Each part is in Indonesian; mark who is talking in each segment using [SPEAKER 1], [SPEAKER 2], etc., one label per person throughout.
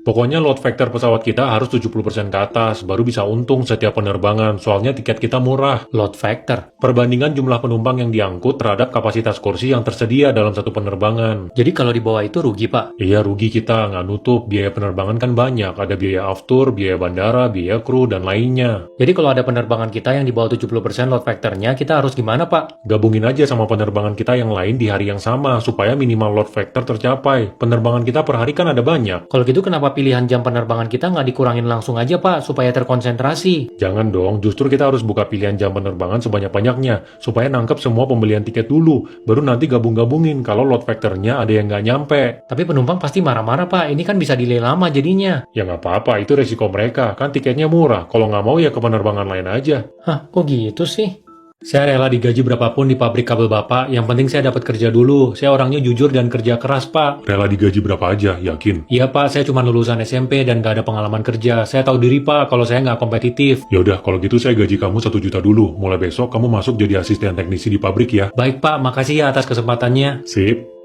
[SPEAKER 1] Pokoknya load factor pesawat kita harus 70% ke atas, baru bisa untung setiap penerbangan, soalnya tiket kita murah.
[SPEAKER 2] Load factor.
[SPEAKER 1] Perbandingan jumlah penumpang yang diangkut terhadap kapasitas kursi yang tersedia dalam satu penerbangan.
[SPEAKER 2] Jadi kalau di bawah itu rugi, Pak?
[SPEAKER 1] Iya, rugi kita, nggak nutup. Biaya penerbangan kan banyak, ada biaya aftur, biaya bandara, biaya kru, dan lainnya.
[SPEAKER 2] Jadi kalau ada penerbangan kita yang di bawah 70% load factornya, kita harus gimana, Pak?
[SPEAKER 1] Gabungin aja sama penerbangan kita yang lain di hari yang sama, supaya minimal load factor tercapai. Penerbangan kita per hari kan ada banyak.
[SPEAKER 2] Kalau gitu kenapa pilihan jam penerbangan kita nggak dikurangin langsung aja, Pak, supaya terkonsentrasi?
[SPEAKER 1] Jangan dong, justru kita harus buka pilihan jam penerbangan sebanyak-banyaknya, supaya nangkep semua pembelian tiket dulu, baru nanti gabung-gabungin kalau load factornya ada yang nggak nyampe.
[SPEAKER 2] Tapi penumpang pasti marah-marah, Pak. Ini kan bisa delay lama jadinya.
[SPEAKER 1] Ya nggak apa-apa, itu resiko mereka, kan tiketnya murah. Kalau nggak mau ya ke penerbangan lain aja.
[SPEAKER 2] Hah, kok gitu sih?
[SPEAKER 1] Saya rela digaji berapapun di pabrik kabel Bapak, yang penting saya dapat kerja dulu. Saya orangnya jujur dan kerja keras, Pak. Rela digaji berapa aja, yakin? Iya, Pak, saya cuma lulusan SMP dan nggak ada pengalaman kerja. Saya tahu diri, Pak, kalau saya nggak kompetitif. Ya udah, kalau gitu saya gaji kamu 1 juta dulu. Mulai besok kamu masuk jadi asisten teknisi di pabrik ya.
[SPEAKER 2] Baik, Pak. Makasih ya atas kesempatannya.
[SPEAKER 1] Sip.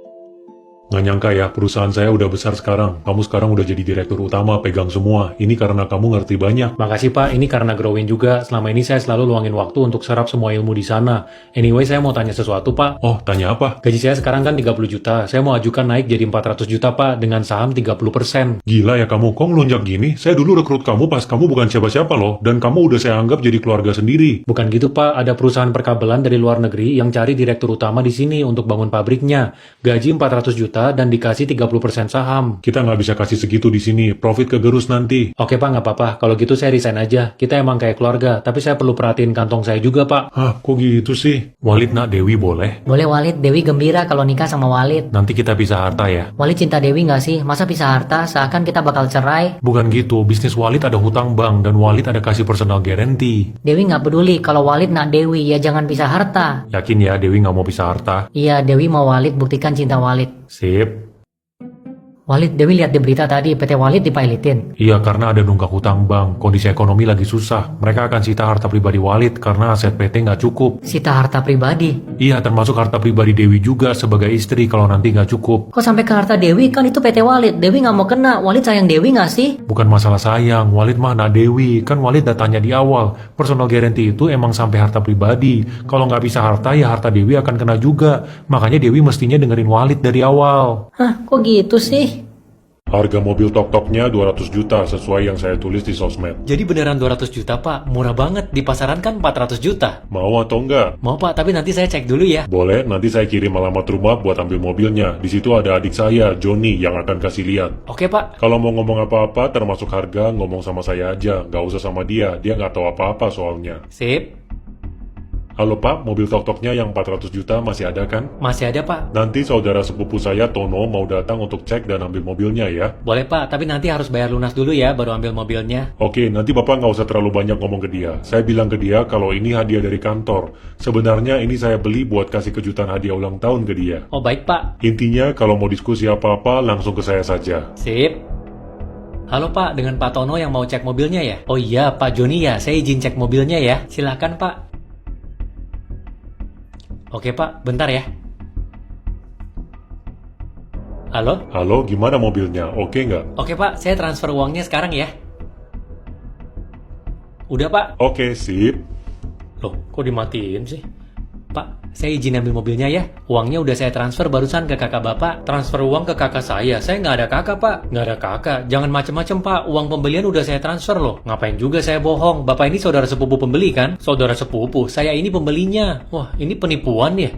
[SPEAKER 1] Nggak nyangka ya, perusahaan saya udah besar sekarang. Kamu sekarang udah jadi direktur utama, pegang semua. Ini karena kamu ngerti banyak.
[SPEAKER 2] Makasih, Pak. Ini karena growing juga. Selama ini saya selalu luangin waktu untuk serap semua ilmu di sana. Anyway, saya mau tanya sesuatu, Pak.
[SPEAKER 1] Oh, tanya apa?
[SPEAKER 2] Gaji saya sekarang kan 30 juta. Saya mau ajukan naik jadi 400 juta, Pak, dengan saham 30%.
[SPEAKER 1] Gila ya kamu, kok ngelunjak gini? Saya dulu rekrut kamu pas kamu bukan siapa-siapa loh. Dan kamu udah saya anggap jadi keluarga sendiri.
[SPEAKER 2] Bukan gitu, Pak. Ada perusahaan perkabelan dari luar negeri yang cari direktur utama di sini untuk bangun pabriknya. Gaji 400 juta dan dikasih 30% saham.
[SPEAKER 1] Kita nggak bisa kasih segitu di sini, profit kegerus nanti.
[SPEAKER 2] Oke, Pak, nggak apa-apa. Kalau gitu saya resign aja. Kita emang kayak keluarga, tapi saya perlu perhatiin kantong saya juga, Pak.
[SPEAKER 1] Hah, kok gitu sih? Walid nak Dewi boleh?
[SPEAKER 3] Boleh Walid, Dewi gembira kalau nikah sama Walid.
[SPEAKER 1] Nanti kita pisah harta ya?
[SPEAKER 3] Walid cinta Dewi nggak sih? Masa pisah harta seakan kita bakal cerai?
[SPEAKER 1] Bukan gitu, bisnis Walid ada hutang bank dan Walid ada kasih personal guarantee.
[SPEAKER 3] Dewi nggak peduli kalau Walid nak Dewi, ya jangan pisah harta.
[SPEAKER 1] Yakin ya Dewi nggak mau pisah harta?
[SPEAKER 3] Iya, Dewi mau Walid buktikan cinta Walid.
[SPEAKER 1] Sip.
[SPEAKER 3] Walid, Dewi lihat di berita tadi PT Walid dipailitin.
[SPEAKER 1] Iya, karena ada nunggak hutang bank, kondisi ekonomi lagi susah. Mereka akan sita harta pribadi Walid karena aset PT nggak cukup.
[SPEAKER 3] Sita harta pribadi.
[SPEAKER 1] Iya, termasuk harta pribadi Dewi juga sebagai istri kalau nanti nggak cukup.
[SPEAKER 3] Kok sampai ke harta Dewi? Kan itu PT Walid. Dewi nggak mau kena. Walid sayang Dewi nggak sih?
[SPEAKER 1] Bukan masalah sayang, Walid mah anak Dewi. Kan Walid datanya di awal. Personal guarantee itu emang sampai harta pribadi. Kalau nggak bisa harta, ya harta Dewi akan kena juga. Makanya Dewi mestinya dengerin Walid dari awal.
[SPEAKER 3] Hah, kok gitu sih?
[SPEAKER 1] Harga mobil tok-toknya 200 juta sesuai yang saya tulis di sosmed.
[SPEAKER 2] Jadi beneran 200 juta, Pak. Murah banget. Di pasaran kan 400 juta.
[SPEAKER 1] Mau atau enggak?
[SPEAKER 2] Mau, Pak, tapi nanti saya cek dulu ya.
[SPEAKER 1] Boleh, nanti saya kirim alamat rumah buat ambil mobilnya. Di situ ada adik saya, Joni, yang akan kasih lihat.
[SPEAKER 2] Oke, Pak.
[SPEAKER 1] Kalau mau ngomong apa-apa, termasuk harga, ngomong sama saya aja. Nggak usah sama dia, dia nggak tahu apa-apa soalnya.
[SPEAKER 2] Sip.
[SPEAKER 1] Halo Pak, mobil tok-toknya yang 400 juta masih ada kan?
[SPEAKER 2] Masih ada, Pak.
[SPEAKER 1] Nanti saudara sepupu saya, Tono, mau datang untuk cek dan ambil mobilnya ya.
[SPEAKER 2] Boleh, Pak, tapi nanti harus bayar lunas dulu ya, baru ambil mobilnya.
[SPEAKER 1] Oke, nanti Bapak nggak usah terlalu banyak ngomong ke dia. Saya bilang ke dia kalau ini hadiah dari kantor. Sebenarnya ini saya beli buat kasih kejutan hadiah ulang tahun ke dia.
[SPEAKER 2] Oh, baik, Pak.
[SPEAKER 1] Intinya kalau mau diskusi apa-apa langsung ke saya saja.
[SPEAKER 2] Sip. Halo, Pak, dengan Pak Tono yang mau cek mobilnya ya? Oh iya, Pak Joni ya, saya izin cek mobilnya ya. Silakan, Pak. Oke, Pak, bentar ya. Halo?
[SPEAKER 1] Halo, gimana mobilnya? Oke nggak?
[SPEAKER 2] Oke, Pak, saya transfer uangnya sekarang ya. Udah, Pak.
[SPEAKER 1] Oke, sip.
[SPEAKER 2] Loh, kok dimatiin sih? Pak, saya izin ambil mobilnya ya. Uangnya udah saya transfer barusan ke kakak Bapak. Transfer uang ke kakak saya nggak ada kakak, Pak. Nggak ada kakak. Jangan macem-macem, Pak. Uang pembelian udah saya transfer loh. Ngapain juga saya bohong? Bapak ini saudara sepupu pembeli kan? Saudara sepupu, saya ini pembelinya. Wah, ini penipuan ya.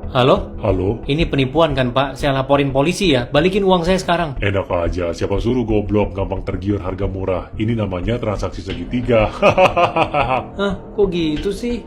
[SPEAKER 2] Halo?
[SPEAKER 1] Halo?
[SPEAKER 2] Ini penipuan kan, Pak? Saya laporin polisi ya. Balikin uang saya sekarang.
[SPEAKER 1] Enak aja, siapa suruh goblok gampang tergiur harga murah. Ini namanya transaksi segitiga.
[SPEAKER 2] Hah, kok gitu sih?